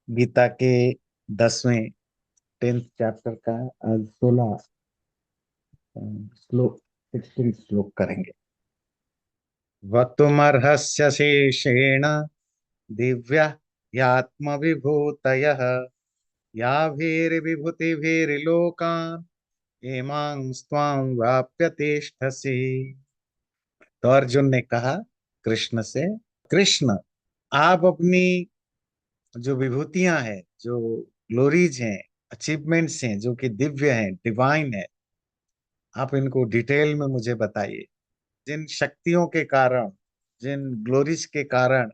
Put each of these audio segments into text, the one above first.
गीता के 10वें 10th chapter का आज 16 श्लोक 16 श्लोक करेंगे। वक्तुमर्हस्य शेषेण दिव्या ह्यात्मविभूतयः याभिर्विभूतिभिर्लोकान् इमां स्वां व्याप्य तिष्ठसि। तो अर्जुन ने कहा कृष्ण से, कृष्ण, आप अपनी जो विभूतियां हैं, जो ग्लोरीज हैं, अचीवमेंट्स हैं, जो कि दिव्य हैं, डिवाइन है, आप इनको डिटेल में मुझे बताइए। जिन शक्तियों के कारण, जिन ग्लोरीज के कारण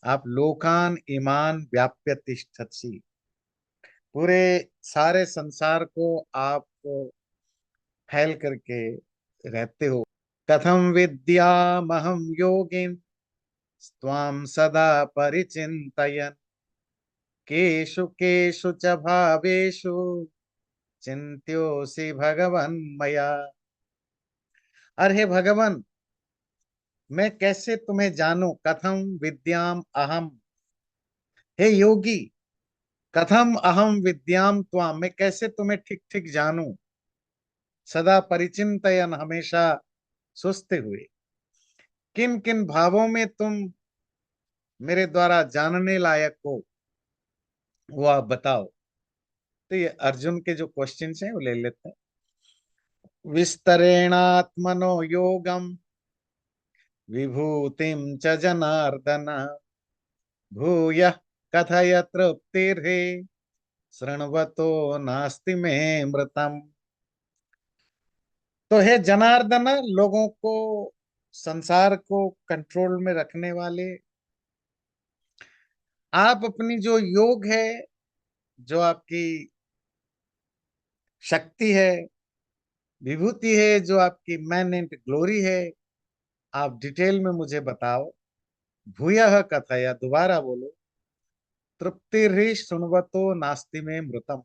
आप लोकान ईमान व्याप्य तिष्ठसि, पूरे सारे संसार को आप फैल करके रहते हो। कथम विद्यामहम योगिन त्वां सदा परिचिन्तयन् केषु केषु च भावेषु चिंत्योऽसि भगवन् मया। अरे भगवान, मैं कैसे तुम्हें जानूं? कथम विद्याम अहम, हे योगी, कथम अहम विद्याम त्वाम, मैं कैसे तुम्हें ठीक ठीक जानूं? सदा परिचिंतयन, हमेशा सोचते हुए, किन किन भावों में तुम मेरे द्वारा जानने लायक हो, वो आप बताओ। तो ये अर्जुन के जो क्वेश्चंस हैं वो ले लेते हैं। विस्तरेणात्मनो योगम विभूतिम च जनार्दन भूय कथय तृप्तिर्हि शृण्वतो नास्ति में मृतम। तो हे जनार्दन, लोगों को, संसार को कंट्रोल में रखने वाले, आप अपनी जो योग है, जो आपकी शक्ति है, विभूति है, जो आपकी मैनेंट ग्लोरी है, आप डिटेल में मुझे बताओ। भूयः कथय, दोबारा बोलो। तृप्तिर्हि शृण्वतो नास्ति में मृतम।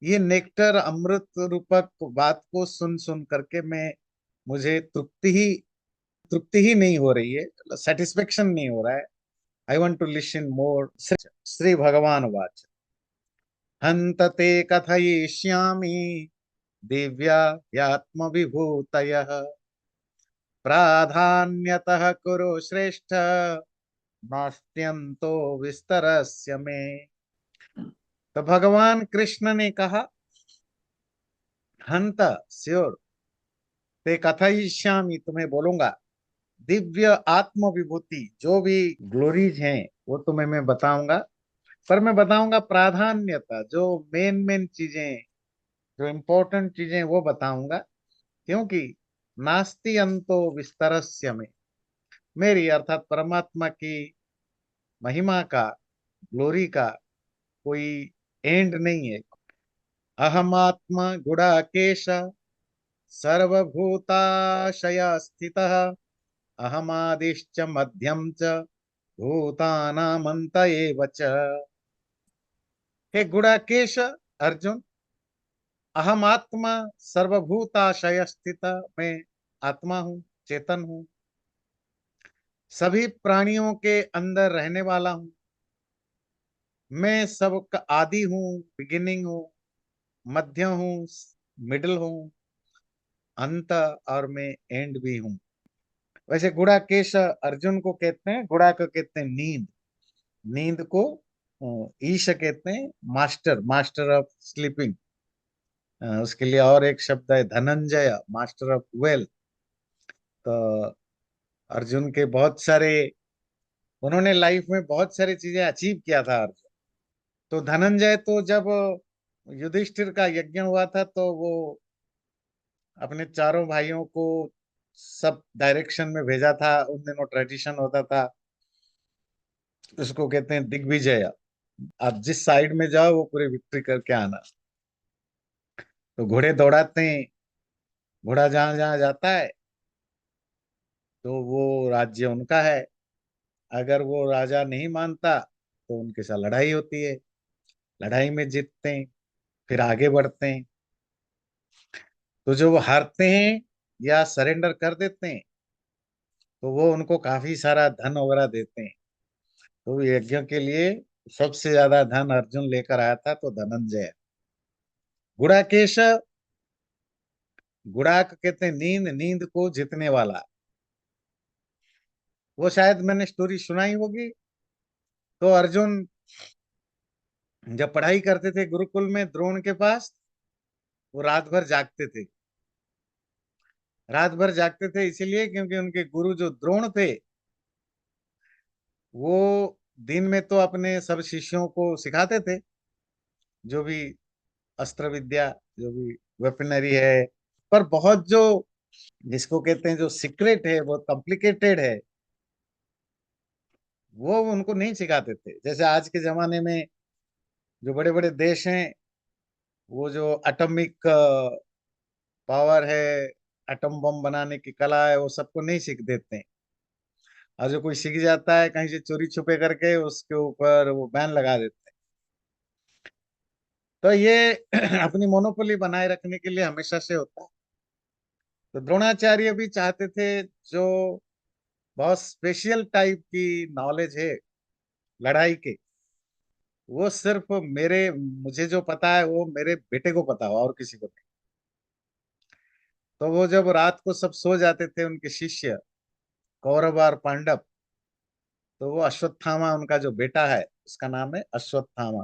ये नेक्टर अमृत रूपक बात को सुन सुन करके मैं, मुझे तृप्ति ही नहीं हो रही है, सेटिस्फेक्शन नहीं हो रहा है। I want to listen more. Shri भगवान वाच, हंत ते कथयिष्यामि दिव्या ह्यात्म विभूतयः प्राधान्यतः कुरु श्रेष्ठ नास्त्यंतो विस्तरस्य में। तो भगवान कृष्ण ने कहा, हंत, श्योर, ते कथयिष्यामि, तुम्हें बोलूंगा, दिव्य आत्म विभूति, जो भी ग्लोरीज हैं वो तुम्हें मैं बताऊंगा। पर मैं बताऊंगा प्राधान्यता, जो मेन मेन चीजें, जो इम्पोर्टेंट चीजें वो बताऊंगा। क्योंकि नास्ति अंतो विस्तरस्य में, मेरी अर्थात परमात्मा की महिमा का, ग्लोरी का कोई एंड नहीं है। अहमात्मा गुड़ाकेश सर्वभूताशय स्थितः अहमादिश्च मध्यम च भूतानामंत एव च। हे गुड़ाकेश अर्जुन, अहम आत्मा सर्वभूताशय स्थित, मैं आत्मा हूँ, चेतन हूँ, सभी प्राणियों के अंदर रहने वाला हूँ। मैं सबका आदि हूँ, बिगिनिंग हूँ, मध्य हूँ, मिडिल हूँ, अंत, और मैं एंड भी हूँ। वैसे गुड़ाकेश अर्जुन को कहते हैं, गुड़ा को कहते हैं नींद, नींद को ईश कहते हैं, मास्टर, मास्टर ऑफ स्लीपिंग। उसके लिए और एक शब्द है धनंजय, मास्टर ऑफ वेल्थ। तो अर्जुन के बहुत सारे, उन्होंने लाइफ में बहुत सारी चीजें अचीव किया था अर्जुन। तो धनंजय तो जब युधिष्ठिर का यज्ञ हुआ था, तो वो अपने चारों भाइयों को सब डायरेक्शन में भेजा था। उन दिनों ट्रेडिशन होता था, उसको कहते हैं दिग्विजय। आप जिस साइड में जाओ वो पूरी विक्ट्री करके आना। तो घोड़े दौड़ाते हैं, घोड़ा जहां जहां जाता है तो वो राज्य उनका है। अगर वो राजा नहीं मानता तो उनके साथ लड़ाई होती है, लड़ाई में जीतते हैं, फिर आगे बढ़ते हैं। तो जो वो हारते हैं या सरेंडर कर देते हैं, तो वो उनको काफी सारा धन वगैरह देते हैं। तो यज्ञ के लिए सबसे ज्यादा धन अर्जुन लेकर आया था तो धनंजय। गुड़ाकेश, गुड़ाक कहते हैं नींद, नींद को जीतने वाला। वो शायद मैंने स्टोरी सुनाई होगी। तो अर्जुन जब पढ़ाई करते थे गुरुकुल में द्रोण के पास, वो रात भर जागते थे। रात भर जागते थे इसीलिए क्योंकि उनके गुरु जो द्रोण थे, वो दिन में तो अपने सब शिष्यों को सिखाते थे, जो भी अस्त्र विद्या, जो भी वेपनरी है। पर बहुत जो, जिसको कहते हैं जो सीक्रेट है, बहुत कॉम्प्लिकेटेड है, वो उनको नहीं सिखाते थे। जैसे आज के जमाने में जो बड़े बड़े देश हैं, वो जो एटॉमिक पावर है, एटम बम बनाने की कला है, वो सबको नहीं सीख देते हैं। और जो कोई सीख जाता है कहीं से चोरी छुपे करके, उसके ऊपर वो बैन लगा देते हैं। तो ये अपनी मोनोपोली बनाए रखने के लिए हमेशा से होता है। तो द्रोणाचार्य भी चाहते थे जो बहुत स्पेशल टाइप की नॉलेज है लड़ाई के, वो सिर्फ मेरे, मुझे जो पता है वो मेरे बेटे को पता हो और किसी को नहीं। तो वो जब रात को सब सो जाते थे उनके शिष्य कौरव और पांडव, तो वो अश्वत्थामा, उनका जो बेटा है उसका नाम है अश्वत्थामा,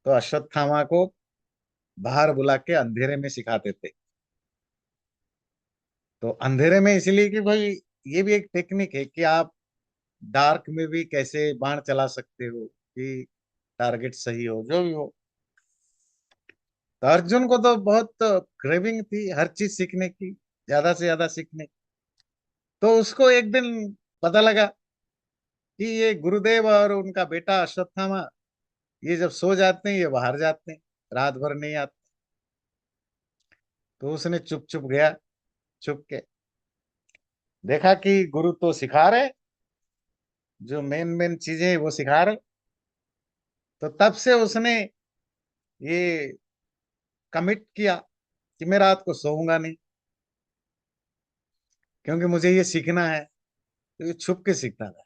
तो अश्वत्थामा को बाहर बुला के अंधेरे में सिखाते थे। तो अंधेरे में इसलिए कि भाई ये भी एक टेक्निक है कि आप डार्क में भी कैसे बाण चला सकते हो कि टारगेट सही हो, जो भी हो। तो अर्जुन को तो बहुत क्रेविंग थी हर चीज सीखने की, ज्यादा से ज्यादा सीखने की। तो उसको एक दिन पता लगा कि ये गुरुदेव और उनका बेटा अश्वत्थामा, ये जब सो जाते हैं ये बाहर जाते हैं, रात भर नहीं आते। तो उसने चुप चुप गया, चुप के देखा कि गुरु तो सिखा रहे, जो मेन मेन चीजें हैं वो सिखा रहे। तो तब से उसने ये कमिट किया कि मैं रात को सोऊंगा नहीं, क्योंकि मुझे ये सीखना है। तो ये छुप के सीखता था।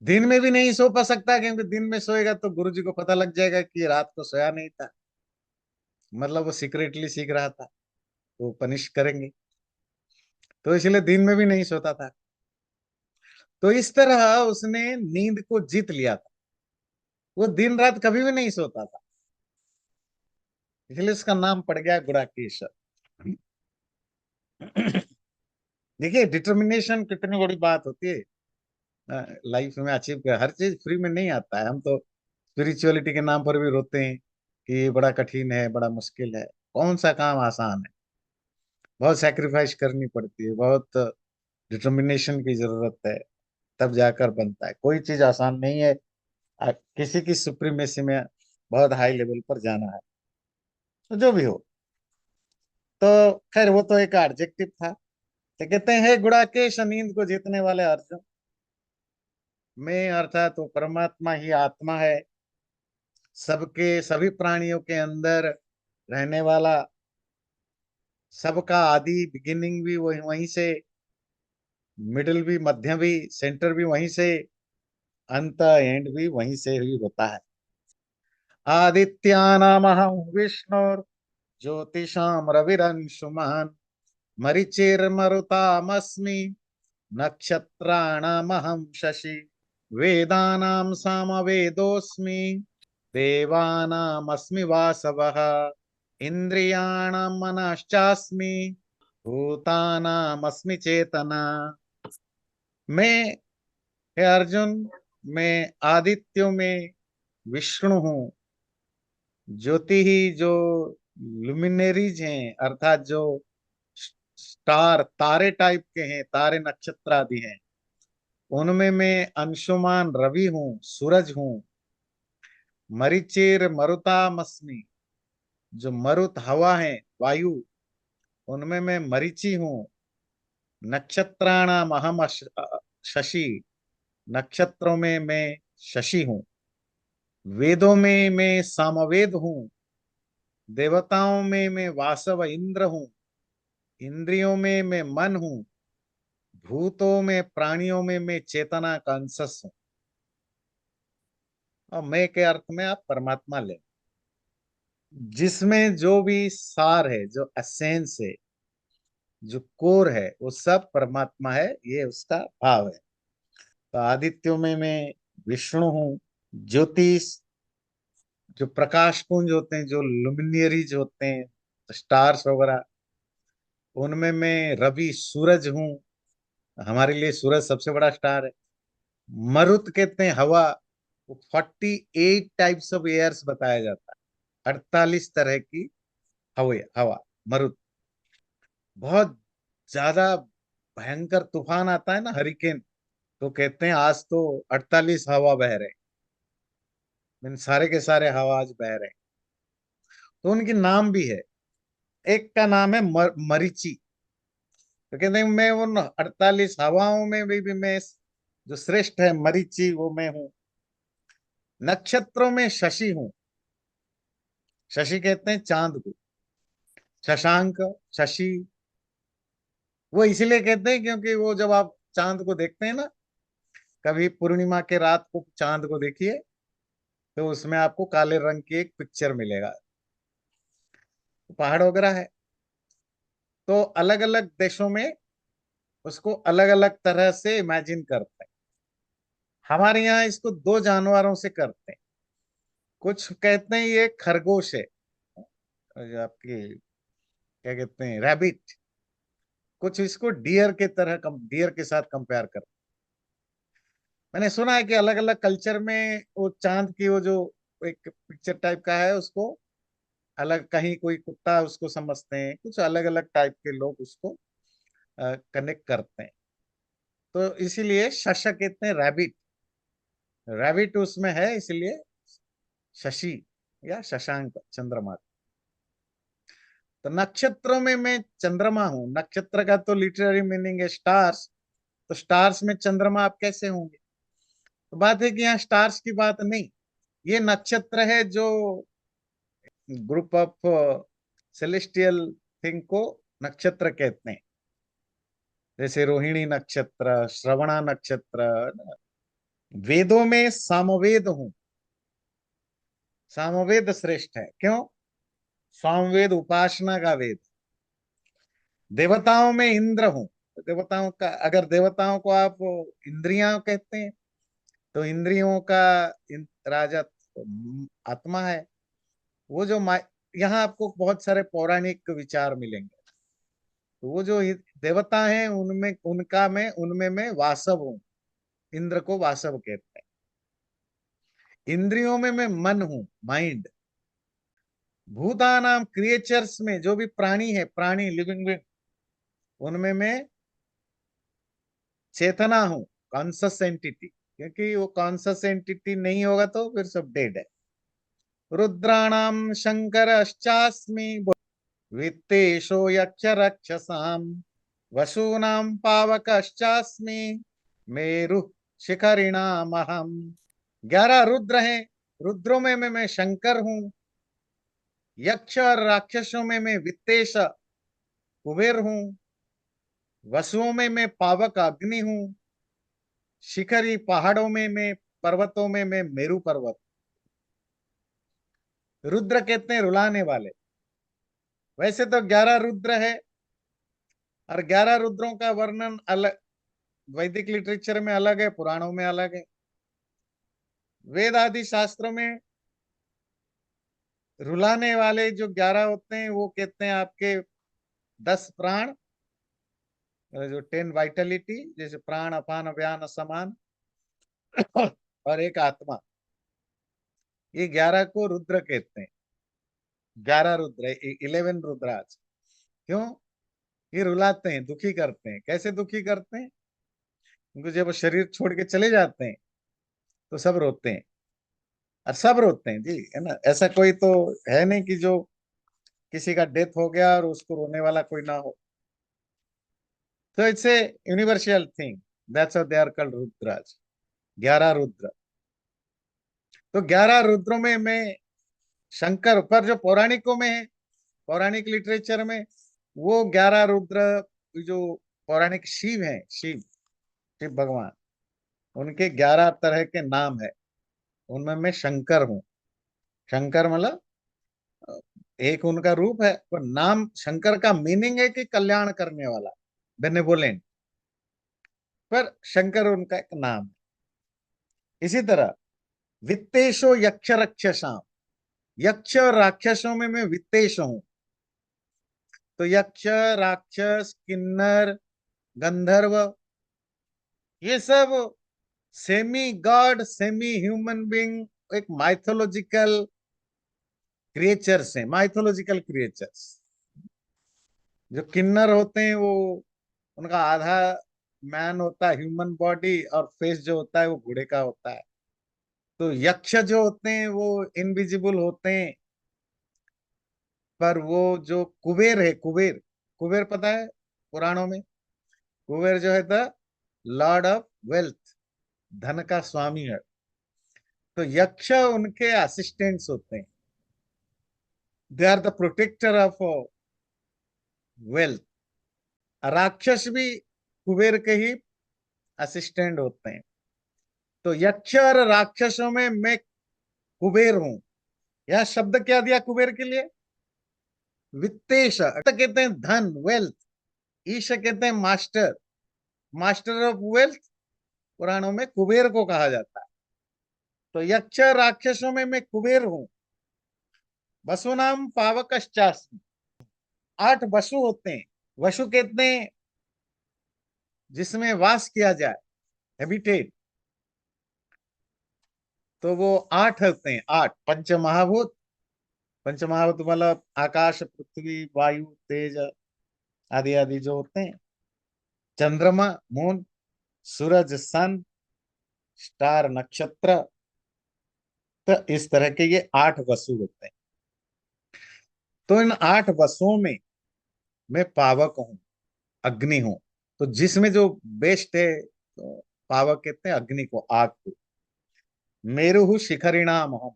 दिन में भी नहीं सो पा सकता, क्योंकि दिन में सोएगा तो गुरु जी को पता लग जाएगा कि ये रात को सोया नहीं था, मतलब वो सीक्रेटली सीख रहा था, तो पनिश करेंगे। तो इसलिए दिन में भी नहीं सोता था। तो इस तरह उसने नींद को जीत लिया था। वो दिन रात कभी भी नहीं सोता था, इसलिए उसका नाम पड़ गया गुड़ाकेश। देखिए डिटर्मिनेशन कितनी बड़ी बात होती है लाइफ में अचीव कर। हर चीज फ्री में नहीं आता है। हम तो स्पिरिचुअलिटी के नाम पर भी रोते हैं कि ये बड़ा कठिन है, बड़ा मुश्किल है। कौन सा काम आसान है? बहुत सेक्रीफाइस करनी पड़ती है, बहुत डिटर्मिनेशन की जरूरत है, तब जाकर बनता है। कोई चीज आसान नहीं है। किसी की सुप्रीमेसी में बहुत हाई लेवल पर जाना है। तो जो भी हो, तो खैर वो तो एक एडजेक्टिव था। तो कहते हैं गुड़ाकेश नींद को जीतने वाले अर्जुन, मैं अर्थात वो परमात्मा ही आत्मा है, सबके सभी प्राणियों के अंदर रहने वाला, सबका आदि बिगिनिंग भी वही वहीं से, मिडिल भी, मध्य भी, सेंटर भी वहीं से, अंत एंड भी वहीं से ही होता है। आदित्यानामहं विष्णुर ज्योतिषाम रविरंशुमान मरीचिर्मरुतामस्मि नक्षत्राणामहं शशि वेदानां सामवेदोऽस्मि देवानामस्मि वासवः इन्द्रियाणां मनश्चास्मि भूतानामस्मि चेतना। मैं, हे अर्जुन, मैं आदित्यों में विष्णु हूँ। ज्योति ही जो लुमिनेरीज हैं, अर्थात जो स्टार, तारे टाइप के हैं, तारे नक्षत्र आदि हैं, उनमें मैं अंशुमान रवि हूँ, सूरज हूँ। मरीचिर मरुतामस्मि, जो मरुत हवा है, वायु, उनमें मैं मरीचि हूँ। नक्षत्राणाम अहम शशि, नक्षत्रों में मैं शशि हूँ। वेदों में मैं सामवेद हूँ। देवताओं में मैं वासव इंद्र हूँ। इंद्रियों में मैं मन हूँ। भूतों में, प्राणियों में मैं चेतना का अंश हूँ। और मैं के अर्थ में आप परमात्मा ले, जिसमें जो भी सार है, जो एसेंस है, जो कोर है, वो सब परमात्मा है, ये उसका भाव है। तो आदित्यों में मैं विष्णु हूँ। ज्योतिष, जो प्रकाश पुंज होते हैं, जो लुमिनरीज होते हैं, स्टार्स वगैरह, उनमें मैं रवि सूरज हूँ। हमारे लिए सूरज सबसे बड़ा स्टार है। मरुत कहते हैं हवा, वो 48 टाइप्स ऑफ एयर्स बताया जाता है, 48 तरह की हवा। हवा मरुत, बहुत ज्यादा भयंकर तूफान आता है ना, हरिकेन, तो कहते हैं आज तो 48 हवा बह रहे हैं, इन सारे के सारे हवा आज बह रहे हैं। तो उनकी नाम भी है। एक का नाम है मरीचि। तो कहते हैं मैं उन 48 हवाओं में भी मैं जो श्रेष्ठ है, मरीचि, वो मैं हूँ। नक्षत्रों में शशि हूँ। शशि कहते हैं चांद को, शशांक, शशि। वो इसलिए कहते हैं क्योंकि वो जब आप चांद को देखते हैं ना, कभी पूर्णिमा के रात को चांद को देखिए, तो उसमें आपको काले रंग की एक पिक्चर मिलेगा, पहाड़ वगैरह है। तो अलग अलग देशों में उसको अलग अलग तरह से इमेजिन करते हैं। हमारे यहाँ इसको दो जानवरों से करते हैं। कुछ कहते हैं ये खरगोश है, जो आपकी क्या कहते हैं, रैबिट। कुछ इसको डियर के तरह, डियर के साथ कंपेयर करते हैं। मैंने सुना है कि अलग अलग कल्चर में वो चांद की वो जो एक पिक्चर टाइप का है, उसको अलग, कहीं कोई कुत्ता उसको समझते हैं, कुछ अलग अलग टाइप के लोग उसको कनेक्ट करते हैं। तो इसीलिए शशा कहते हैं रैबिट। रैबिट उसमें है, इसलिए शशि या शशांक, चंद्रमा। तो नक्षत्रों में मैं चंद्रमा हूं। नक्षत्र का तो लिटररी मीनिंग है स्टार्स। तो स्टार्स में चंद्रमा आप कैसे होंगे? तो बात है कि यहाँ स्टार्स की बात नहीं, ये नक्षत्र है जो ग्रुप ऑफ सेलेस्टियल थिंग को नक्षत्र कहते हैं। जैसे रोहिणी नक्षत्र, श्रवणा नक्षत्र। वेदों में सामवेद हूं। सामवेद श्रेष्ठ है, क्यों? सामवेद उपासना का वेद। देवताओं में इंद्र हूं। देवताओं का, अगर देवताओं को आप इंद्रियां कहते हैं, तो इंद्रियों का राजा आत्मा है। वो जो यहाँ आपको बहुत सारे पौराणिक विचार मिलेंगे। तो वो जो देवता हैं, उनमें उनका मैं, उनमें मैं वासव हूँ। इंद्र को वासव कहते हैं। इंद्रियों में मैं मन हूँ, माइंड। भूतानाम क्रिएचर्स में जो भी प्राणी है, प्राणी लिविंग बीइंग, उनमें मैं चेतना हूँ, कॉन्शस एंटिटी। क्योंकि वो कॉन्शस एंटिटी नहीं होगा तो फिर सब डेड है। रुद्राणाम शंकरश्चास्मि, वित्तेशो यक्ष रक्षसाम, वसूनाम पावकश्चास्मि, मेरु शिखरिणाम अहम। 11 रुद्र हैं। रुद्रों में मैं शंकर हूँ। यक्ष और राक्षसों में मैं वित्तेश, कुबेर हूँ। वसुओं में मैं पावक, अग्नि हूँ। शिखरी, पहाड़ों में मैं, पर्वतों में मैं मेरु पर्वत। रुद्र कहते हैं रुलाने वाले। वैसे तो 11 रुद्र है, और 11 रुद्रों का वर्णन अलग, वैदिक लिटरेचर में अलग है, पुराणों में अलग है। वेद आदि शास्त्रों में रुलाने वाले जो 11 होते हैं, वो कहते हैं आपके 10 प्राण, जो 10 वाइटलिटी, जैसे प्राण, अपान, व्यान, समान, और एक आत्मा। ये 11 को रुद्र कहते हैं। 11 रुद्र, 11 रुद्राज। क्यों? ये रुलाते हैं, दुखी करते हैं। कैसे दुखी करते हैं? उनको जब वो शरीर छोड़ के चले जाते हैं, तो सब रोते हैं। और सब रोते हैं जी, है ना। ऐसा कोई तो है नहीं कि जो किसी का डेथ हो गया और उसको रोने वाला कोई ना हो। तो it's a universal thing, that's they are called Rudras. 11 Rudra. तो 11 रुद्रों में मैं शंकर, पर जो पौराणिकों में है, पौराणिक लिटरेचर में, वो 11 रुद्र, जो पौराणिक शिव हैं, शिव, शिव भगवान, उनके 11 तरह के नाम है। उनमें मैं शंकर हूँ। शंकर मतलब एक उनका रूप है, पर नाम शंकर का मीनिंग है कि कल्याण करने वाला, बेनेवोलेंट। पर शंकर उनका एक नाम है। इसी तरह वित्तेशो यक्ष रक्षसाम, यक्ष और राक्षसों में मैं वित्तेश हूं। तो यक्ष, राक्षस, किन्नर, गंधर्व, ये सब semi God semi human being, एक माइथोलॉजिकल क्रिएचर्स हैं, माइथोलॉजिकल क्रिएचर्स। जो किन्नर होते हैं वो, उनका आधा मैन होता है, ह्यूमन बॉडी, और फेस जो होता है वो घोड़े का होता है। तो यक्ष जो होते हैं वो इनविजिबल होते हैं। पर वो जो कुबेर है, कुबेर, कुबेर पता है पुराणों में? कुबेर जो है द लॉर्ड ऑफ वेल्थ, धन का स्वामी है। तो यक्ष उनके असिस्टेंट्स होते हैं, they are the protector of wealth. राक्षस भी कुबेर के ही असिस्टेंट होते हैं। तो यक्ष और राक्षसों में मैं कुबेर हूं। यह शब्द क्या दिया कुबेर के लिए? वित्तेश कहते हैं धन, वेल्थ। ईश कहते हैं मास्टर, मास्टर ऑफ वेल्थ। पुराणों में कुबेर को कहा जाता है। तो यक्ष राक्षसों में मैं कुबेर हूं। वसु नाम पावकश्चास्मि, 8 वसु होते हैं। वसु कहते हैं जिसमें वास किया जाए, हैबिटेट। तो वो 8 होते हैं, 8 पंचमहाभूत। पंचमहाभूत मतलब आकाश, पृथ्वी, वायु, तेज आदि आदि जो होते हैं। चंद्रमा, मून, सूरज, सन, स्टार, नक्षत्र। तो इस तरह के ये 8 वसु होते हैं। तो इन 8 वसुओं में मैं पावक हूँ, अग्नि हूँ। तो जिसमें जो बेस्ट है, तो पावक कहते हैं अग्नि को, आग को। मेरु शिखरिणाम हम,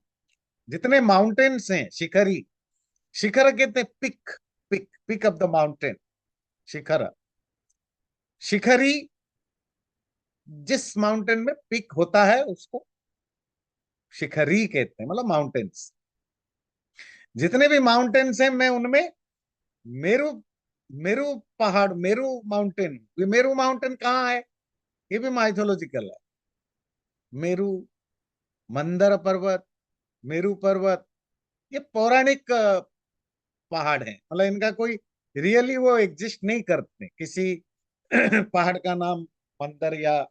जितने माउंटेन्स हैं शिखरी, शिखर कहते हैं peak, peak peak of the mountain, शिखर। शिखरी, जिस माउंटेन में पिक होता है उसको शिखरी कहते हैं, मतलब माउंटेन्स। जितने भी माउंटेन्स हैं मैं उनमें मेरु, मेरु पहाड़, मेरु माउंटेन। ये मेरु माउंटेन कहाँ है? ये भी माइथोलॉजिकल है। मेरु, मंदर पर्वत, मेरु पर्वत, ये पौराणिक पहाड़ हैं। मतलब इनका कोई रियली वो एग्जिस्ट नहीं करते। किसी पहाड़ का नाम मंदर या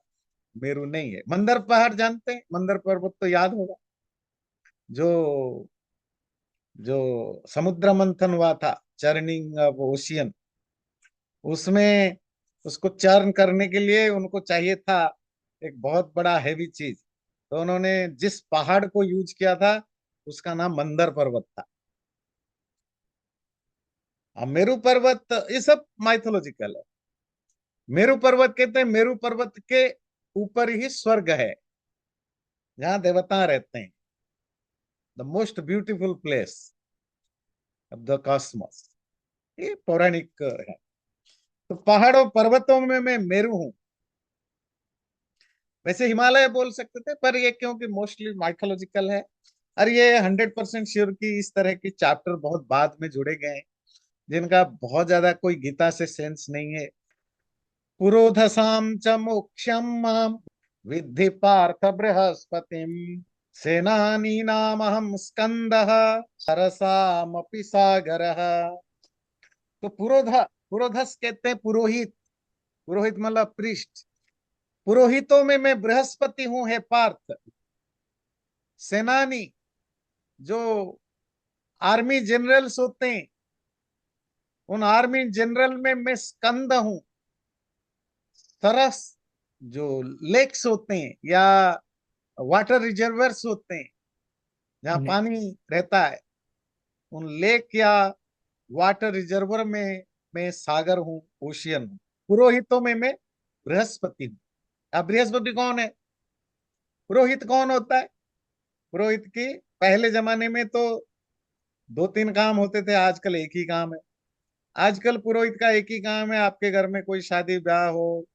मेरु नहीं है। मंदर पहाड़ जानते हैं? मंदर पर्वत तो याद होगा, जो जो समुद्र मंथन हुआ था, चर्निंग ऑफ ओशियन, उसमें उसको चर्न करने के लिए उनको चाहिए था एक बहुत बड़ा हैवी चीज। तो उन्होंने जिस पहाड़ को यूज किया था उसका नाम मंदर पर्वत था। अब मेरु पर्वत, ये सब माइथोलॉजिकल है। मेरु पर्वत कहते हैं, मेरु पर्वत के ऊपर ही स्वर्ग है, जहां देवता रहते हैं। The most beautiful place of the Cosmos. ये पौराणिक है। तो पहाड़ों पर्वतों में मैं मेरु हूं। वैसे हिमालय बोल सकते थे, पर ये क्योंकि मोस्टली माइथोलॉजिकल है। और ये 100% श्योर कि इस तरह की चैप्टर बहुत बाद में जुड़े गए हैं, जिनका बहुत ज्यादा कोई गीता से सेंस नहीं है। पुरोधसाम च मोक्षम माम विद्धि पार्थ बृहस्पतिम, सेनानीनामहं स्कंदः सरसामपि सागरः। तो पुरोधा, पुरोधस कहते हैं पुरोहित। पुरोहित मतलब प्रीस्ट। पुरोहितों में मैं बृहस्पति हूं, है पार्थ। सेनानी, जो आर्मी जनरल्स होते हैं, उन आर्मी जनरल में मैं स्कंद हूं। सरस, जो लेक्स होते हैं या वाटर रिजर्वर्स होते हैं, जहाँ पानी रहता है, उन लेक या वाटर रिजर्वर में मैं सागर हूँ, ओशियन हूँ। पुरोहितों में मैं बृहस्पति हूँ। अब बृहस्पति कौन है? पुरोहित कौन होता है? पुरोहित की पहले जमाने में तो 2-3 काम होते थे, आजकल एक ही काम है। आजकल पुरोहित का एक ही काम है, आपके घर में कोई शादी ब्याह हो,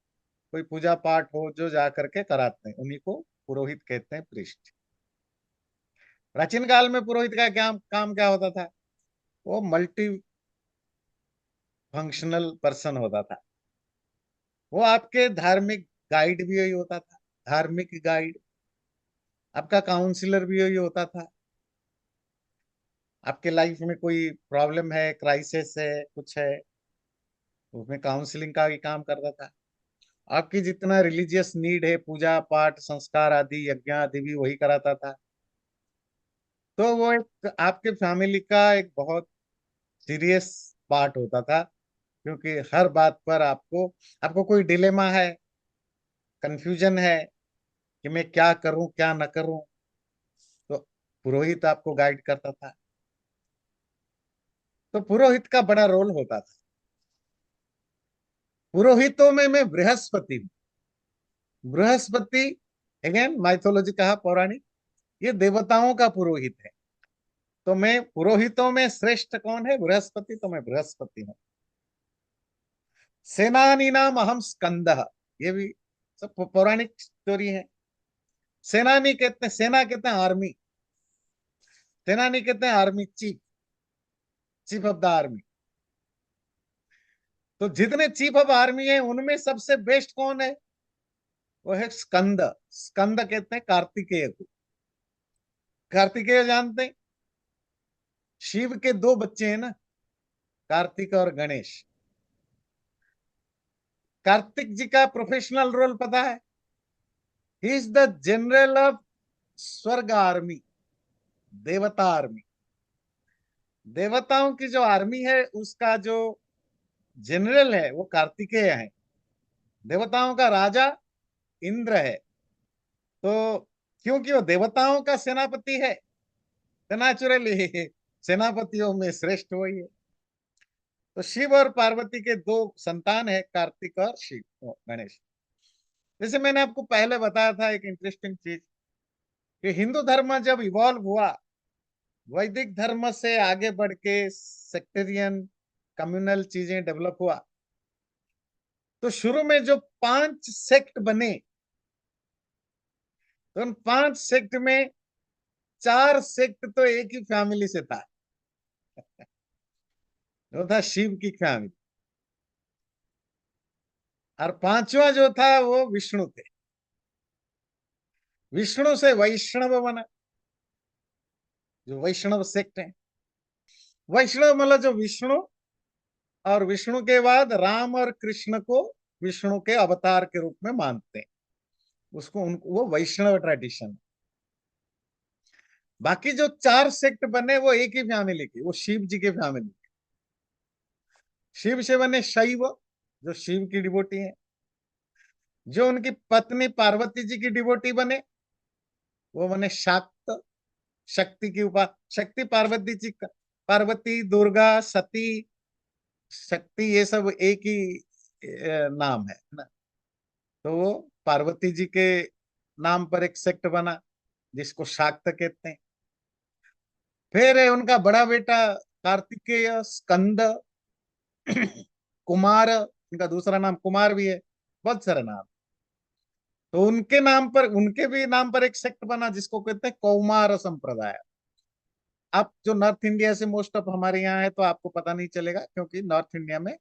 कोई पूजा पाठ हो, जो जा करके कराते हैं, उन्हीं को पुरोहित कहते हैं, प्रीस्ट। प्राचीन काल में पुरोहित का क्या काम क्या होता था? वो मल्टी फंक्शनल पर्सन होता था। वो आपके धार्मिक गाइड भी यही होता था, धार्मिक गाइड। आपका काउंसलर भी यही होता था। आपके लाइफ में कोई प्रॉब्लम है, क्राइसिस है, कुछ है, उसमें काउंसलिंग का भी काम करता था। आपकी जितना रिलीजियस नीड है, पूजा पाठ संस्कार आदि यज्ञ आदि भी वही कराता था। तो वो एक आपके फैमिली का एक बहुत सीरियस पार्ट होता था, क्योंकि हर बात पर आपको आपको कोई डिलेमा है, कंफ्यूजन है कि मैं क्या करूं क्या न करूं, तो पुरोहित आपको गाइड करता था। तो पुरोहित का बड़ा रोल होता था। पुरोहितों में मैं बृहस्पति हूं। बृहस्पति अगेन माइथोलॉजी कहा, पौराणिक, ये देवताओं का पुरोहित है। तो मैं पुरोहितों में श्रेष्ठ कौन है? बृहस्पति। तो मैं बृहस्पति हूँ। सेनानी नाम अहम स्कंदः, ये भी सब पौराणिक स्टोरी है। सेनानी कहते हैं, सेना कहते हैं आर्मी, सेनानी कहते हैं army chief, chief of the army. तो जितने चीफ ऑफ आर्मी है उनमें सबसे बेस्ट कौन है? वो है स्कंद। स्कंद कहते हैं कार्तिकेय को। कार्तिकेय जानते हैं? शिव के दो बच्चे हैं ना, कार्तिक और गणेश। कार्तिक जी का प्रोफेशनल रोल पता है? He is the general of स्वर्ग आर्मी, देवता आर्मी। देवताओं की जो आर्मी है उसका जो जनरल है वो कार्तिकेय है। देवताओं का राजा इंद्र है। तो क्योंकि वो देवताओं का सेनापति है, तो नेचुरली सेनापतियों में श्रेष्ठ वही है। तो शिव और पार्वती के दो संतान है, कार्तिक और शिव गणेश। जैसे मैंने आपको पहले बताया था एक इंटरेस्टिंग चीज, कि हिंदू धर्म जब इवॉल्व हुआ, वैदिक धर्म से आगे बढ़ के सेक्टेरियन कम्युनल चीजें डेवलप हुआ, तो शुरू में जो 5 सेक्ट बने, तो उन 5 सेक्ट में 4 सेक्ट तो एक ही फैमिली से था। वो था शिव की फैमिली। और पांचवा जो था वो विष्णु थे। विष्णु से वैष्णव बना, जो वैष्णव सेक्ट है। वैष्णव मतलब जो विष्णु, और विष्णु के बाद राम और कृष्ण को विष्णु के अवतार के रूप में मानते हैं, उसको वो वैष्णव ट्रेडिशन। बाकी जो 4 सेक्ट बने वो एक ही फैमिली के, वो शिव जी के फैमिली। शिव से बने शैव, जो शिव की डिवोटी है। जो उनकी पत्नी पार्वती जी की डिवोटी बने, वो बने शाक्त, शक्ति की उपा शक्ति पार्वती जी का। पार्वती, दुर्गा, सती, शक्ति, ये सब एक ही नाम है ना। तो वो पार्वती जी के नाम पर एक सेक्ट बना, जिसको शाक्त कहते हैं। फिर है उनका बड़ा बेटा कार्तिकेय, स्कंद, कुमार, उनका दूसरा नाम कुमार भी है, बहुत सारे नाम। तो उनके नाम पर, उनके भी नाम पर एक सेक्ट बना जिसको कहते हैं कौमार संप्रदाय। आप जो नॉर्थ इंडिया से मोस्ट ऑफ हमारे यहाँ है तो आपको पता नहीं चलेगा, क्योंकि नॉर्थ इंडिया में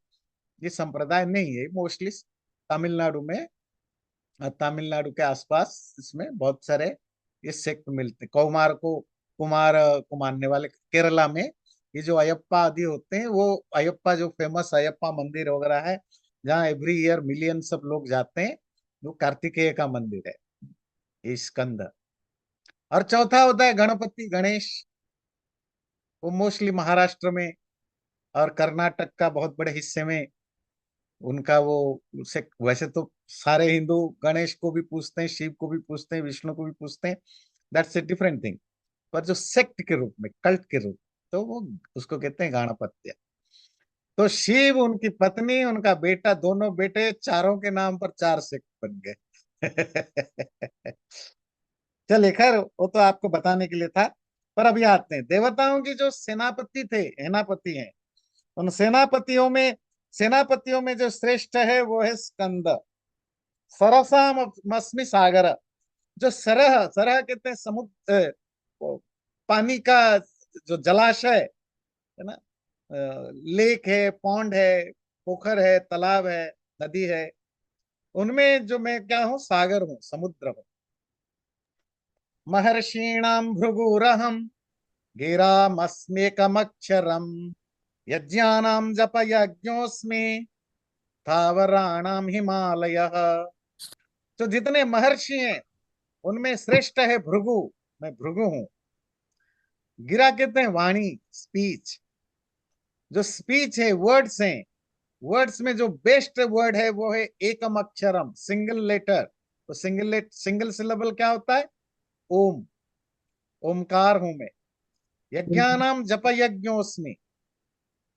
ये संप्रदाय नहीं है, मोस्टली तमिलनाडु में, तमिलनाडु के आसपास इसमें बहुत सारे ये सेक्ट मिलते। कौमार को, कुमार को मानने वाले केरला में, ये जो अयप्पा आदि होते हैं, वो अयप्पा जो फेमस अयप्पा मंदिर वगैरह है, जहाँ एवरी ईयर मिलियन सब लोग जाते हैं, वो कार्तिकेय का मंदिर है, ये स्कंद। और चौथा होता है गणपति गणेश। वो मोस्टली महाराष्ट्र में और कर्नाटक का बहुत बड़े हिस्से में उनका वो, उसे वैसे तो सारे हिंदू गणेश को भी पूछते हैं, शिव को भी पूछते हैं, विष्णु को भी पूछते हैं, दैट्स ए डिफरेंट थिंग। पर जो सेक्ट के रूप में, कल्ट के रूप, तो वो उसको कहते हैं गणपत्य। तो शिव, उनकी पत्नी, उनका बेटा, दोनों बेटे, चारों के नाम पर 4 सेक्ट बन गए। चलिए खैर, वो तो आपको बताने के लिए था। पर अभी आते हैं, देवताओं की जो सेनापति थे, सेनापति हैं, उन सेनापतियों में जो श्रेष्ठ है वो है स्कंद। सरसा मस्मि सागर, जो सरह, सरह कहते हैं समुद्र, पानी का जो जलाशय है ना, लेक है, पौंड है, पोखर है, तालाब है, नदी है, उनमें जो मैं क्या हूं, सागर हूं, समुद्र हूं। महर्षीणाम भृगुरहम गिरामस्मेकमक्षरम यज्ञानाम जप यज्ञोस्मि स्थावराणाम हिमालयः। तो जितने महर्षि हैं उनमें श्रेष्ठ है भृगु, मैं भृगु हूं। गिरा कहते हैं वाणी, स्पीच। जो स्पीच है, वर्ड्स हैं, वर्ड्स में जो बेस्ट वर्ड है वो है एकम अक्षरम, सिंगल लेटर। तो सिंगल सिलेबल क्या होता है? ओम, ओमकार हूं मैं। यज्ञानाम जप यज्ञोस्मि,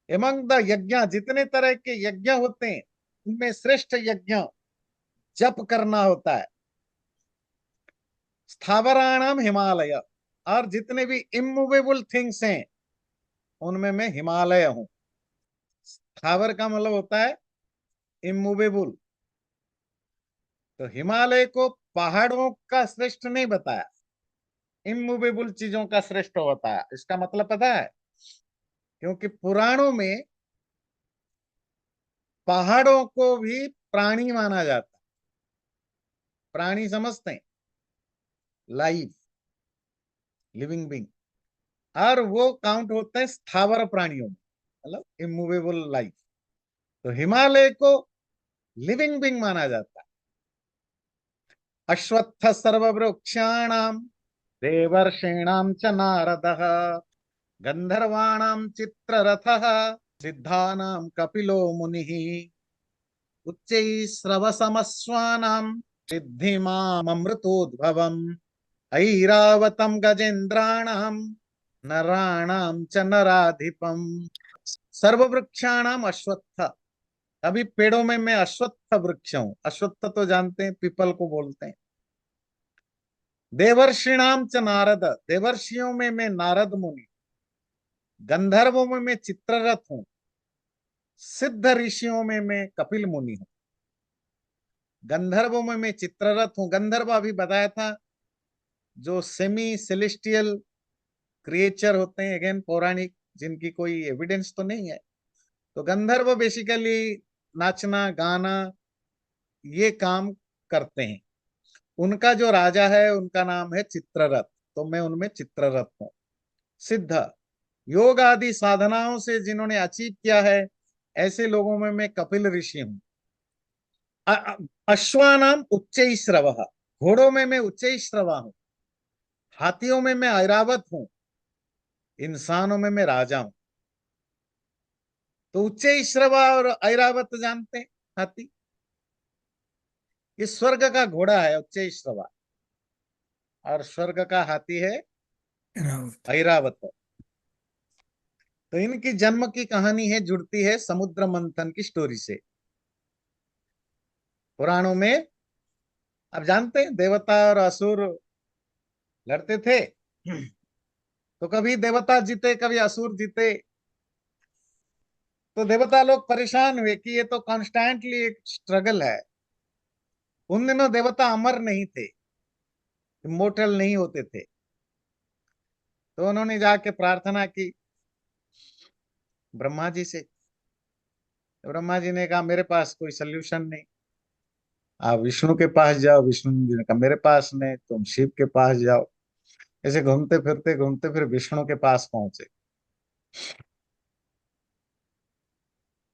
एमंग द यज्ञ, जितने तरह के यज्ञ होते हैं उनमें श्रेष्ठ यज्ञ जप करना होता है। स्थावराणाम हिमालय, और जितने भी इमूवेबल थिंग्स हैं उनमें मैं हिमालय हूं। स्थावर का मतलब होता है इमूवेबल। तो हिमालय को पहाड़ों का श्रेष्ठ नहीं बताया, इमूवेबल चीजों का श्रेष्ठ होता है। इसका मतलब पता है? क्योंकि पुराणों में पहाड़ों को भी प्राणी माना जाता है। प्राणी समझते हैं, लाइफ, लिविंग बींग, और वो काउंट होते हैं स्थावर प्राणियों में, मतलब इमूवेबल लाइफ। तो हिमालय को लिविंग बींग माना जाता है। अश्वत्थ सर्ववृक्षाणाम देवर्षीणाम च नारदः गंधर्वाणाम चित्ररथः सिद्धानाम कपिलो मुनिः उच्चैः सिद्धिमामृतोद्भवम् ऐरावतम गजेन्द्राणाम नराणाम च नराधिपम। सर्ववृक्षाणाम अश्वत्थ, अभी पेड़ों में मैं अश्वत्थ वृक्ष हूं। अश्वत्थ तो जानते हैं, पीपल को बोलते हैं। देवर्षिणाम च नारद, देवर्षियों में मैं नारद मुनि। गंधर्वों में मैं चित्ररथ हूं। सिद्ध ऋषियों में मैं कपिल मुनि हूं। गंधर्वों में मैं चित्ररथ हूं। गंधर्व अभी बताया था, जो सेमी सेलेस्टियल क्रिएचर होते हैं, अगेन पौराणिक, जिनकी कोई एविडेंस तो नहीं है। तो गंधर्व बेसिकली नाचना गाना ये काम करते हैं। उनका जो राजा है उनका नाम है चित्ररथ, तो मैं उनमें चित्ररथ हूं। सिद्ध, योग आदि साधनाओं से जिन्होंने अचीव किया है, ऐसे लोगों में मैं कपिल ऋषि हूं। अश्वानाम उच्च श्रव, घोड़ों में मैं उच्च श्रवा हूं। हाथियों में मैं ऐरावत हूं। इंसानों में मैं राजा हूं। तो उच्च श्रवा और ऐरावत जानते हैं, हाथी। ये स्वर्ग का घोड़ा है उच्च श्रवा, और स्वर्ग का हाथी है रावत। ऐरावत। तो इनकी जन्म की कहानी है, जुड़ती है समुद्र मंथन की स्टोरी से। पुराणों में आप जानते हैं देवता और असुर लड़ते थे। तो कभी देवता जीते, कभी असुर जीते। तो देवता लोग परेशान हुए कि ये तो कॉन्स्टेंटली एक स्ट्रगल है। उन दिनों देवता अमर नहीं थे, इमोर्टल नहीं होते थे। तो उन्होंने जाके प्रार्थना की ब्रह्मा जी से। तो ब्रह्मा जी ने कहा मेरे पास कोई सोल्यूशन नहीं, आप विष्णु के पास जाओ। विष्णु जी ने कहा मेरे पास नहीं, तुम शिव के पास जाओ। ऐसे घूमते फिर विष्णु के पास पहुंचे।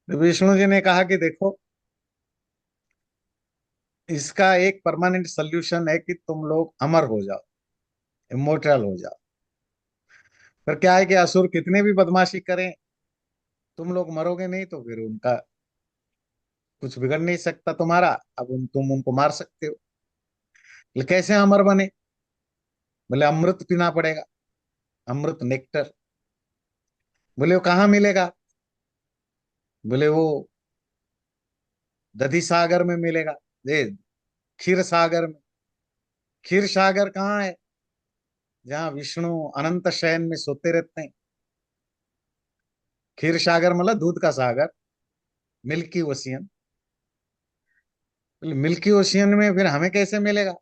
तो विष्णु जी ने कहा कि देखो, इसका एक परमानेंट सोल्यूशन है कि तुम लोग अमर हो जाओ, इमोर्टल हो जाओ। पर क्या है कि असुर कितने भी बदमाशी करें, तुम लोग मरोगे नहीं, तो फिर उनका कुछ बिगड़ नहीं सकता तुम्हारा। अब तुम उनको मार सकते हो। बोले कैसे अमर बने? बोले अमृत पीना पड़ेगा, अमृत नेक्टर। बोले वो कहाँ मिलेगा? बोले वो दधि सागर में मिलेगा, ये क्षीर सागर में। क्षीर सागर कहाँ है? जहाँ विष्णु अनंत शयन में सोते रहते हैं। क्षीर सागर मतलब दूध का सागर, मिल्की ओशियन। बोले मिल्की ओशियन में फिर हमें कैसे मिलेगा?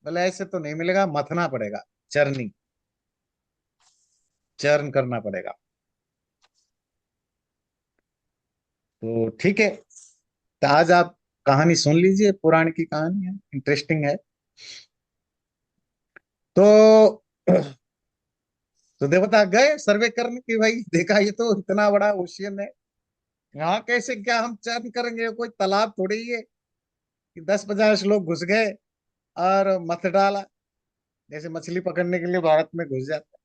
बोले ऐसे तो नहीं मिलेगा, मथना पड़ेगा, चरनी। चर्न करना पड़ेगा। तो ठीक है, तो आज आप कहानी सुन लीजिए, पुराण की कहानी है, इंटरेस्टिंग है। तो तो देवता गए सर्वे करने की, भाई देखा ये तो इतना बड़ा ओशियन है, यहाँ कैसे क्या हम चर्न करेंगे, कोई तालाब थोड़ी ही है कि 10-50 लोग घुस गए और मत डाला, जैसे मछली पकड़ने के लिए भारत में घुस जाता है।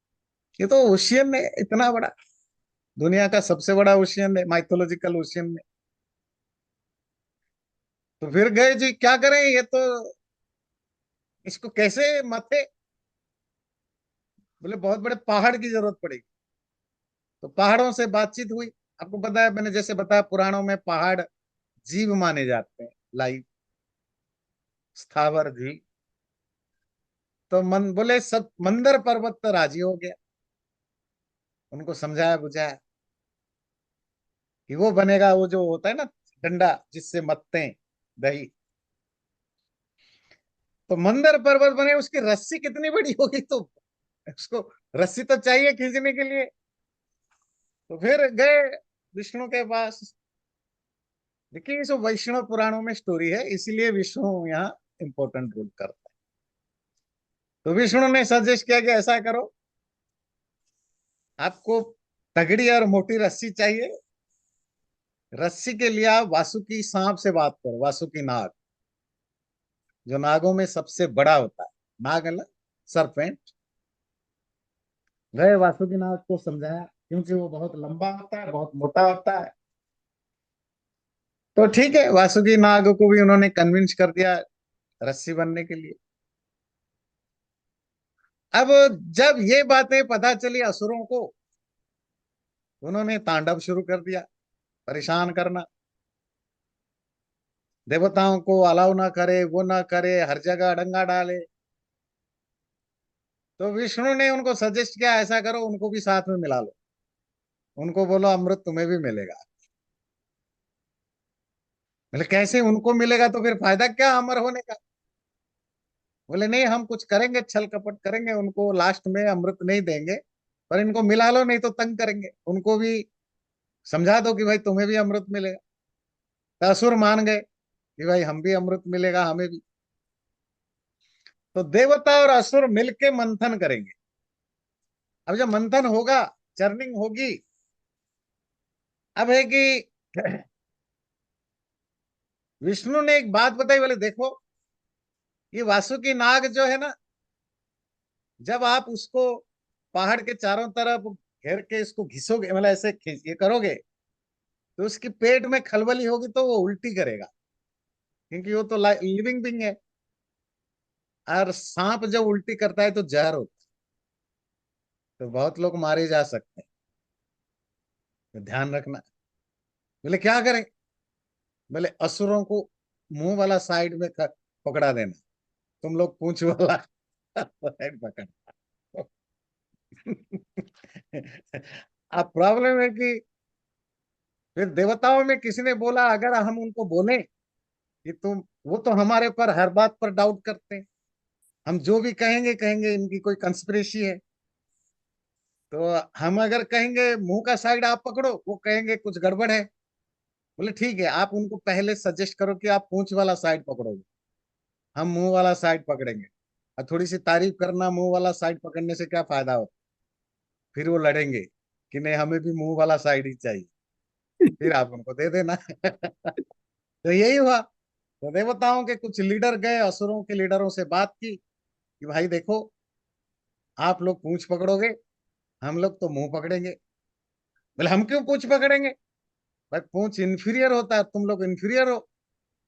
ये तो ओशियन है इतना बड़ा, दुनिया का सबसे बड़ा ओशियन है माइथोलॉजिकल ओशियन में। तो फिर गए जी, क्या करें ये तो, इसको कैसे मथे, बोले बहुत बड़े पहाड़ की जरूरत पड़ेगी। तो पहाड़ों से बातचीत हुई। आपको पता है, मैंने जैसे बताया पुराणों में पहाड़ जीव माने जाते हैं, लाइव, स्थावर जीव। तो मन बोले सब, मंदर पर्वत तो राजी हो गया, उनको समझाया बुझाया कि वो बनेगा, वो जो होता है ना डंडा जिससे मथते हैं दही। तो मंदर पर्वत बने, उसकी रस्सी कितनी बड़ी होगी, तो उसको रस्सी तो चाहिए खींचने के लिए। तो फिर गए विष्णु के पास। देखिए, ये सब वैष्णव पुराणों में स्टोरी है, इसीलिए विष्णु यहाँ इंपॉर्टेंट रोल करता है। तो विष्णु ने सजेस्ट किया कि ऐसा करो, आपको तगड़ी और मोटी रस्सी चाहिए। रस्सी के लिए आप वासुकी सांप से बात करो, वासुकी नाग, जो नागों में सबसे बड़ा होता है। नाग है ना, सरपेंट। गए वासुकी नाग को समझाया, क्योंकि वो बहुत लंबा होता है, बहुत मोटा होता है। तो ठीक है, वासुकी नाग को भी उन्होंने कन्विंस कर दिया रस्सी बनने के लिए। अब जब ये बातें पता चली असुरों को, उन्होंने तांडव शुरू कर दिया, परेशान करना, देवताओं को अलाउ ना करे, वो ना करे, हर जगह अड़ंगा डाले। तो विष्णु ने उनको सजेस्ट किया, ऐसा करो उनको भी साथ में मिला लो, उनको बोलो अमृत तुम्हें भी मिलेगा। बोले कैसे उनको मिलेगा, तो फिर फायदा क्या अमर होने का। बोले नहीं, हम कुछ करेंगे, छल कपट करेंगे, उनको लास्ट में अमृत नहीं देंगे, पर इनको मिला लो, नहीं तो तंग करेंगे, उनको भी समझा दो कि भाई तुम्हें भी अमृत मिलेगा। तो असुर मान गए कि भाई हम भी अमृत मिलेगा हमें भी। तो देवता और असुर मिलके मंथन करेंगे। अब जब मंथन होगा, चर्निंग होगी, अब है कि विष्णु ने एक बात बताई, बोले देखो, ये वासुकी नाग जो है ना, जब आप उसको पहाड़ के चारों तरफ घेर के इसको घिसोगे, मतलब ऐसे ये करोगे, तो उसकी पेट में खलबली होगी तो वो उल्टी करेगा, क्योंकि वो तो लिविंग बींग है। और सांप जब उल्टी करता है तो जहर होता है, तो बहुत लोग मारे जा सकते हैं, तो ध्यान रखना। बोले क्या करें, बोले असुरों को मुंह वाला साइड में पकड़ा देना, तुम लोग पूंछ वाला साइड पकड़। अब प्रॉब्लम है कि फिर देवताओं में किसी ने बोला, अगर हम उनको बोले कि तुम, वो तो हमारे पर हर बात पर डाउट करते हैं, हम जो भी कहेंगे कहेंगे इनकी कोई कंस्पिरेसी है। तो हम अगर कहेंगे मुंह का साइड आप पकड़ो, वो कहेंगे कुछ गड़बड़ है। बोले ठीक है, आप उनको पहले सजेस्ट करो कि आप पूंछ वाला साइड पकड़ोगे, हम मुंह वाला साइड पकड़ेंगे। और थोड़ी सी तारीफ करना, मुंह वाला साइड पकड़ने से क्या फायदा होता, फिर वो लड़ेंगे कि नहीं हमें भी मुंह वाला साइड ही चाहिए, फिर आप उनको दे देना। तो यही हुआ। तो देवताओं के कुछ लीडर गए, असुरों के लीडरों से बात की कि भाई देखो, आप लोग पूंछ पकड़ोगे, हम लोग तो मुंह पकड़ेंगे। बोले हम क्यों पूंछ पकड़ेंगे, भाई पूंछ इंफीरियर होता है, तुम लोग इंफीरियर हो,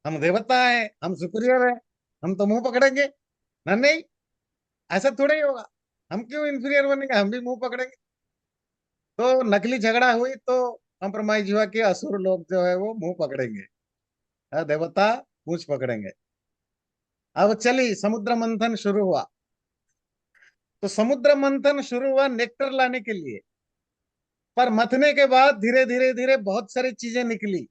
हम देवता हैं, हम सुपीरियर हैं, हम तो मुंह पकड़ेंगे ना। नहीं, ऐसा थोड़ा ही होगा, हम क्यों इंफीरियर बनेंगे, हम भी मुंह पकड़ेंगे। तो नकली झगड़ा हुई, तो कॉम्प्रोमाइज हुआ कि असुर लोग जो है वो मुंह पकड़ेंगे, देवता पूंछ पकड़ेंगे। अब चली समुद्र मंथन शुरू हुआ। तो समुद्र मंथन शुरू हुआ नेक्टर लाने के लिए, पर मथने के बाद धीरे धीरे धीरे बहुत सारी चीजें निकली।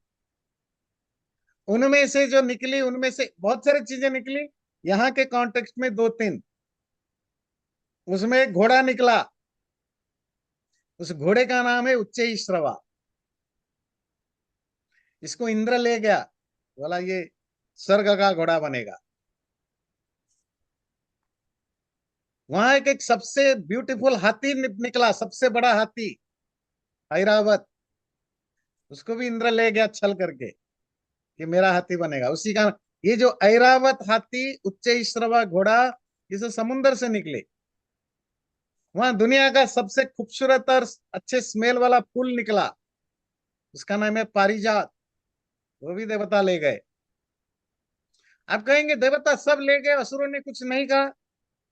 उनमें से जो निकली, उनमें से बहुत सारी चीजें निकली, यहाँ के कॉन्टेक्स्ट में दो तीन। उसमें एक घोड़ा निकला, उस घोड़े का नाम है उच्चैश्रवा। इसको इंद्र ले गया, बोला ये स्वर्ग का घोड़ा बनेगा। वहां एक सबसे ब्यूटीफुल हाथी निकला, सबसे बड़ा हाथी, ऐरावत। उसको भी इंद्र ले गया छल करके कि मेरा हाथी बनेगा। उसी का ये जो ऐरावत हाथी, उच्चैश्रवा घोड़ा, ये सब समुद्र से निकले। वहां दुनिया का सबसे खूबसूरत और अच्छे स्मेल वाला फूल निकला, उसका नाम है पारिजात। वो भी देवता ले गए। आप कहेंगे देवता सब ले गए, असुरों ने कुछ नहीं कहा।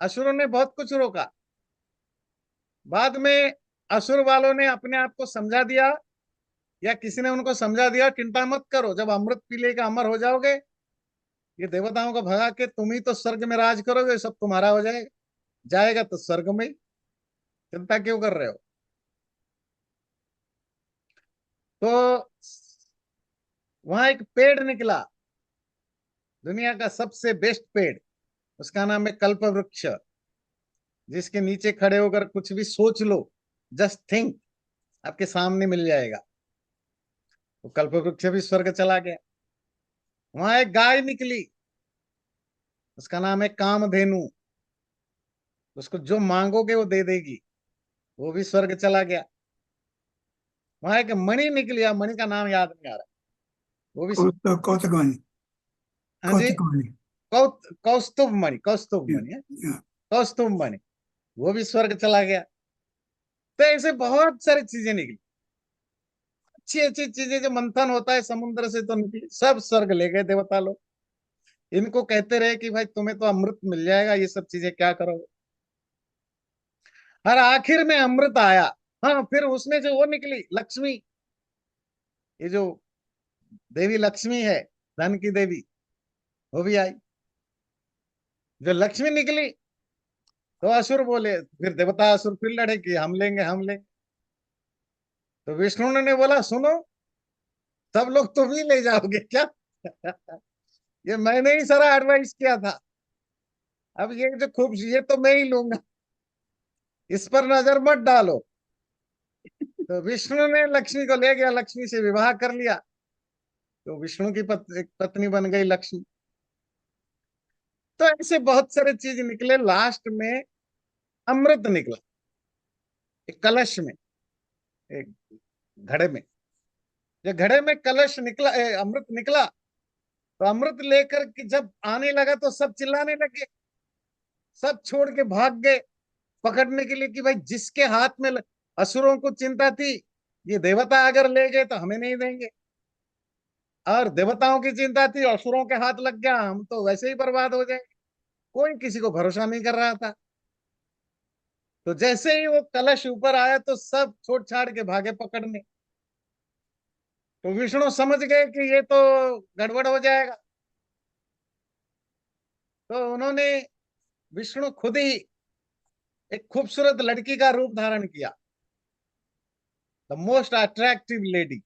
असुरों ने बहुत कुछ रोका। बाद में असुर वालों ने अपने आप को समझा दिया, या किसी ने उनको समझा दिया, चिंता मत करो, जब अमृत पी लेकर अमर हो जाओगे, ये देवताओं को भगा के तुम ही तो स्वर्ग में राज करोगे, सब तुम्हारा हो जाएगा। जाएगा तो स्वर्ग में, चिंता क्यों कर रहे हो। तो वहां एक पेड़ निकला, दुनिया का सबसे बेस्ट पेड़। उसका नाम है कल्प वृक्ष। जिसके नीचे खड़े होकर कुछ भी सोच लो, जस्ट थिंक, आपके सामने मिल जाएगा। तो कल्प वृक्ष भी स्वर्ग चला गया। वहां एक गाय निकली, उसका नाम है कामधेनु। उसको जो मांगोगे वो दे देगी। वो भी स्वर्ग चला गया। वहां एक मणि निकली, अब मणि का नाम याद नहीं आ रहा, वो भी। कौतुकवाणी। हाँ जी, कौतुकवाणी। कौस्तुभ मणि, कौस्तुभ मणि है, कौस्तुभ मणि। वो भी स्वर्ग चला गया। तो ऐसे बहुत सारी चीजें निकली, अच्छी अच्छी चीजें जो मंथन होता है समुद्र से तो निकली, सब स्वर्ग ले गए देवता लोग। इनको कहते रहे कि भाई तुम्हें तो अमृत मिल जाएगा, ये सब चीजें क्या करोगे। और आखिर में अमृत आया। हाँ, फिर उसमें जो वो निकली लक्ष्मी, ये जो देवी लक्ष्मी है, धन की देवी, वो भी आई। जो लक्ष्मी निकली तो असुर बोले, फिर देवता असुर फिर लड़े कि हम लेंगे हम लेंगे। तो विष्णु ने बोला सुनो, सब लोग तुम ही ले जाओगे क्या। ये मैंने ही सारा एडवाइस किया था, अब ये जो खूब ये तो मैं ही लूंगा, इस पर नजर मत डालो। तो विष्णु ने लक्ष्मी को ले गया, लक्ष्मी से विवाह कर लिया। तो विष्णु की एक पत्नी बन गई लक्ष्मी। तो ऐसे बहुत सारे चीज निकले, लास्ट में अमृत निकला, एक कलश में, एक घड़े में। जब घड़े में कलश निकला, अमृत निकला, तो अमृत लेकर के जब आने लगा तो सब चिल्लाने लगे, सब छोड़ के भाग गए पकड़ने के लिए कि भाई जिसके हाथ में असुरों को चिंता थी, ये देवता अगर ले गए तो हमें नहीं देंगे। और देवताओं की चिंता थी, असुरों के हाथ लग गया, हम तो वैसे ही बर्बाद हो जाएंगे। कोई किसी को भरोसा नहीं कर रहा था। तो जैसे ही वो कलश ऊपर आया तो सब छोड़ छाड़ के भागे पकड़ने। तो विष्णु समझ गए कि ये तो गड़बड़ हो जाएगा। तो उन्होंने, विष्णु खुद ही एक खूबसूरत लड़की का रूप धारण किया, द मोस्ट अट्रैक्टिव लेडी।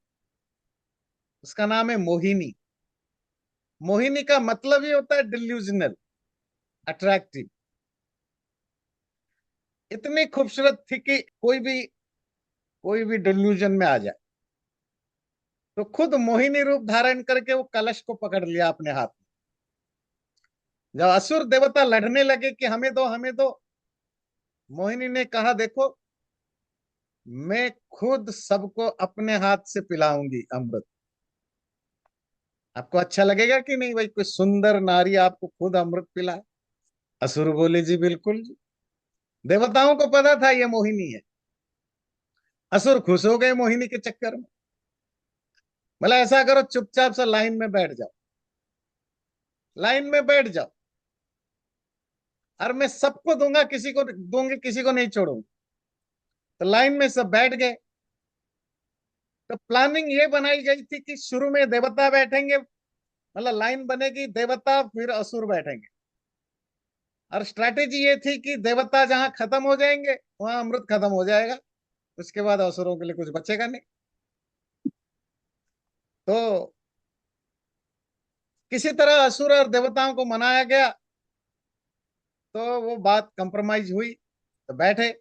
उसका नाम है मोहिनी। मोहिनी का मतलब ही होता है डिल्यूजनल, अट्रैक्टिव। इतनी खूबसूरत थी कि कोई भी डिल्यूजन में आ जाए। तो खुद मोहिनी रूप धारण करके वो कलश को पकड़ लिया अपने हाथ में। जब असुर देवता लड़ने लगे कि हमें दो हमें दो, मोहिनी ने कहा देखो, मैं खुद सबको अपने हाथ से पिलाऊंगी अमृत। आपको अच्छा लगेगा कि नहीं, भाई कोई सुंदर नारी आपको खुद अमृत पिलाए। असुर बोले जी बिल्कुल जी। देवताओं को पता था ये मोहिनी है। असुर खुश हो गए मोहिनी के चक्कर में। बोला ऐसा करो, चुपचाप से लाइन में बैठ जाओ, लाइन में बैठ जाओ, और मैं सबको दूंगा, किसी को दूंगी, किसी को नहीं छोड़ूंगी। तो लाइन में सब बैठ गए। तो प्लानिंग ये बनाई गई थी कि शुरू में देवता बैठेंगे, मतलब लाइन बनेगी, देवता फिर असुर बैठेंगे। और स्ट्रैटेजी ये थी कि देवता जहां खत्म हो जाएंगे वहां अमृत खत्म हो जाएगा, उसके बाद असुरों के लिए कुछ बचेगा नहीं। तो किसी तरह असुर और देवताओं को मनाया गया। तो वो बात कंप्रोमाइज हुई, तो बैठे।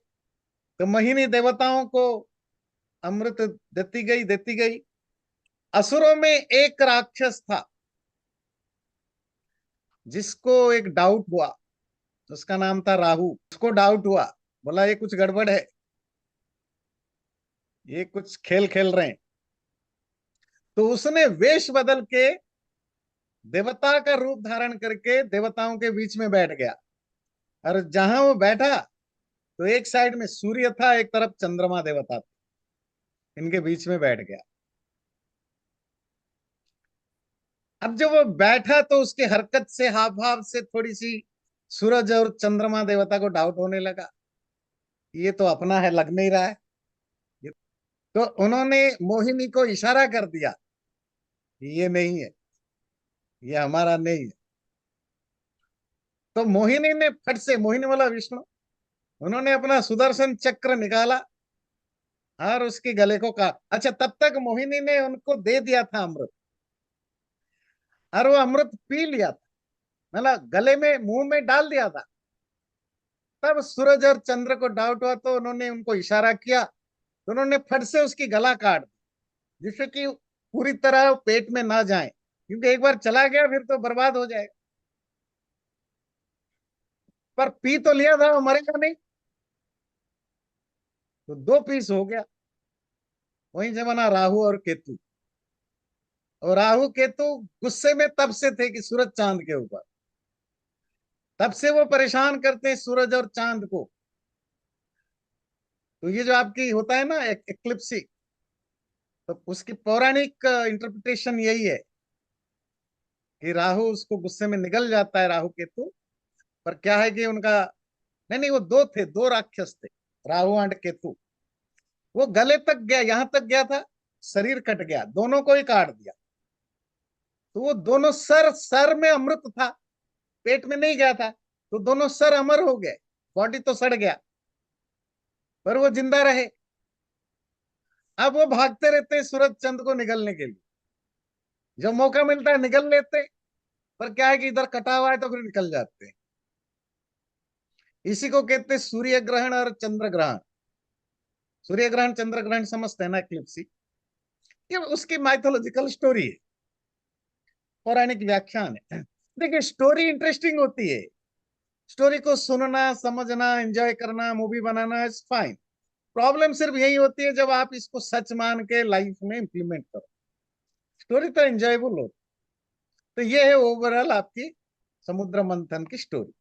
तो मोहिनी देवताओं को अमृत देती गई। असुरों में एक राक्षस था जिसको एक डाउट हुआ, उसका नाम था राहु। उसको डाउट हुआ, बोला ये कुछ गड़बड़ है, ये कुछ खेल खेल रहे हैं। तो उसने वेश बदल के देवता का रूप धारण करके देवताओं के बीच में बैठ गया। और जहां वो बैठा तो एक साइड में सूर्य था, एक तरफ चंद्रमा देवता था, इनके बीच में बैठ गया। अब जब वो बैठा तो उसके हरकत से, हाव भाव से थोड़ी सी सूरज और चंद्रमा देवता को डाउट होने लगा, ये तो अपना है, लग नहीं रहा है। तो उन्होंने मोहिनी को इशारा कर दिया कि ये नहीं है, ये हमारा नहीं है। तो मोहिनी ने फट से, मोहिनी वाला विष्णु, उन्होंने अपना सुदर्शन चक्र निकाला और उसके गले को काट। अच्छा, तब तक मोहिनी ने उनको दे दिया था अमृत, और वो अमृत पी लिया था, मतलब गले में, मुंह में डाल दिया था। तब सूरज और चंद्र को डाउट हुआ तो उन्होंने उनको इशारा किया, तो उन्होंने फट से उसकी गला काट दी, जिससे कि पूरी तरह पेट में ना जाए, क्योंकि एक बार चला गया फिर तो बर्बाद हो जाएगा। पर पी तो लिया था, वो मरेगा नहीं। तो दो पीस हो गया। वहीं से बना राहु और केतु। और राहु केतु गुस्से में तब से थे कि सूरज चांद के ऊपर, तब से वो परेशान करते हैं सूरज और चांद को। तो ये जो आपकी होता है ना एक्लिप्सी, तो उसकी पौराणिक इंटरप्रिटेशन यही है कि राहु उसको गुस्से में निगल जाता है, राहु केतु। पर क्या है कि उनका, नहीं नहीं, वो दो थे, दो राक्षस थे, राहु एंड केतु। वो गले तक गया, यहां तक गया था, शरीर कट गया, दोनों को ही काट दिया। तो वो दोनों सर, सर में अमृत था, पेट में नहीं गया था, तो दोनों सर अमर हो गए। बॉडी तो सड़ गया, पर वो जिंदा रहे। अब वो भागते रहते हैं सूरज चंद को निगलने के लिए, जब मौका मिलता है निगल लेते। पर क्या है कि इधर कटा हुआ है तो फिर निकल जाते हैं। इसी को कहते हैं सूर्य ग्रहण और चंद्र ग्रहण। सूर्य ग्रहण चंद्र ग्रहण समझते हैं ना, एक्लिप्सी। ये उसकी माइथोलॉजिकल स्टोरी है, पौराणिक व्याख्यान है। देखिए, स्टोरी इंटरेस्टिंग होती है, स्टोरी को सुनना, समझना, एंजॉय करना, movie banana is fine. Problem सिर्फ यही होती है जब आप इसको सच मान के लाइफ में इंप्लीमेंट करो। स्टोरी तो एंजॉयबल हो। तो ये है ओवरऑल आपकी समुद्र मंथन की स्टोरी।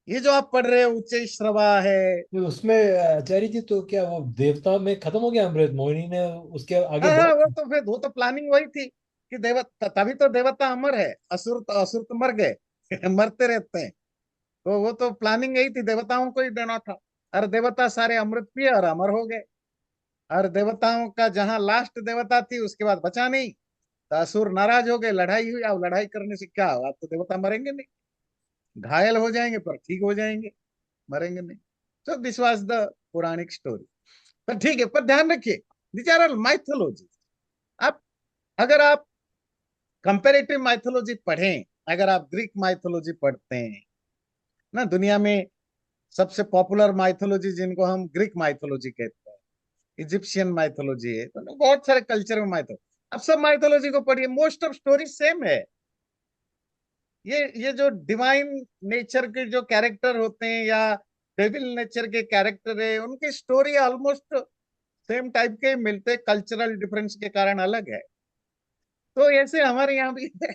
ये जो आप पढ़ रहे हो उच्च श्रवा है। तो उसमें आचार्य जी, तो क्या वो देवता में खत्म हो गया अमृत? मोहिनी ने उसके आगे हाँ हाँ, बहुत। वो तो फिर, वो तो प्लानिंग वही थी कि देवता, तभी तो देवता अमर है। असुर तो मर गए मरते रहते हैं। तो वो तो प्लानिंग यही थी, देवताओं को ही देना था। और देवता सारे अमृत पिए और अमर हो गए। और देवताओं का जहां लास्ट देवता थी उसके बाद बचा नहीं। तो असुर नाराज हो गए, लड़ाई हुई। अब लड़ाई करने से क्या होगा, अब तो देवता मरेंगे नहीं, घायल हो जाएंगे पर ठीक हो जाएंगे, मरेंगे नहीं। तो दिस वाज द पौराणिक स्टोरी। पर ठीक है, पर ध्यान रखिए, दिस आर माइथोलॉजी। आप, अगर आप कंपेरेटिव माइथोलॉजी पढ़ें, अगर आप ग्रीक माइथोलॉजी पढ़ते हैं ना, दुनिया में सबसे पॉपुलर माइथोलॉजी जिनको हम ग्रीक माइथोलॉजी कहते हैं, इजिप्शियन माइथोलॉजी है, तो बहुत सारे कल्चर में माइथोलॉजी, अब सब माइथोलॉजी को पढ़िए, मोस्ट ऑफ स्टोरी सेम है। ये जो डिवाइन नेचर के जो कैरेक्टर होते हैं या डेविल नेचर के कैरेक्टर है, उनकी स्टोरी ऑलमोस्ट सेम टाइप के मिलते, कल्चरल डिफरेंस के कारण अलग है। तो ऐसे हमारे यहाँ भी है।